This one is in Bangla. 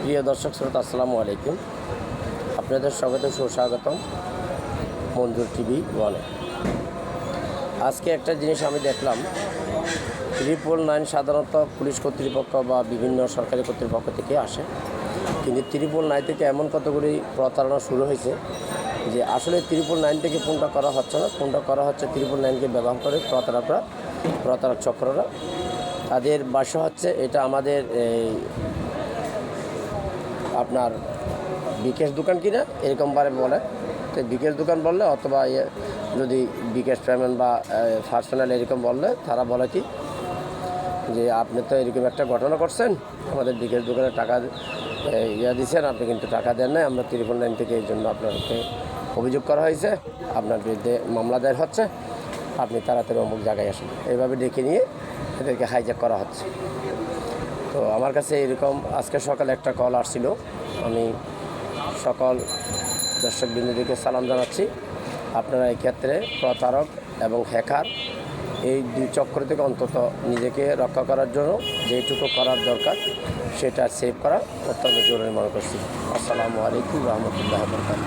প্রিয় দর্শক শ্রোতা, আসসালামু আলাইকুম। আপনাদের সুস্বাগতম মঞ্জুর টিভি ওয়ানে। আজকে একটা জিনিস আমি দেখলাম, 999 সাধারণত পুলিশ কর্তৃপক্ষ বা বিভিন্ন সরকারি কর্তৃপক্ষ থেকে আসে, কিন্তু 999 থেকে এমন কতগুলি প্রতারণা শুরু হয়েছে যে আসলে 999 থেকে ফোনটা করা হচ্ছে না, ফোনটা করা হচ্ছে 999কে ব্যবহার করে প্রতারক চক্ররা। তাদের ভাষ্য হচ্ছে এটা আমাদের আপনার বিকাশ দোকান কিনা এরকমভাবে বলে। তো বিকাশ দোকান বললে অথবা যদি বিকাশ পেমেন্ট বা পার্সোনাল এরকম বললে তারা বলে কি যে আপনি তো এরকম একটা ঘটনা করছেন, আমাদের বিকাশ দোকানে টাকা দিচ্ছেন, আপনি কিন্তু টাকা দেন নাই, আমরা 999 থেকে এই জন্য আপনাকে অভিযোগ করা হয়েছে, আপনার বিরুদ্ধে মামলা দায়ের হচ্ছে, আপনি তাড়াতাড়ি অমুক জায়গায় আসুন। এইভাবে ডেকে নিয়ে এদেরকে হাইজ্যাক করা হচ্ছে। তো আমার কাছে এরকম আজকে সকালে একটা কল আসছিল। আমি সকল দর্শকবৃন্দদেরকে সালাম জানাচ্ছি। আপনারা এই ক্ষেত্রে প্রতারক এবং হ্যাকার এই দুই চক্র থেকে অন্তত নিজেকে রক্ষা করার জন্য যেটুকু করার দরকার সেটা সেভ করা অত্যন্ত জরুরি মনে করছি। আসসালামু আলাইকুম রহমতুল্লাহ বরকাতুহু।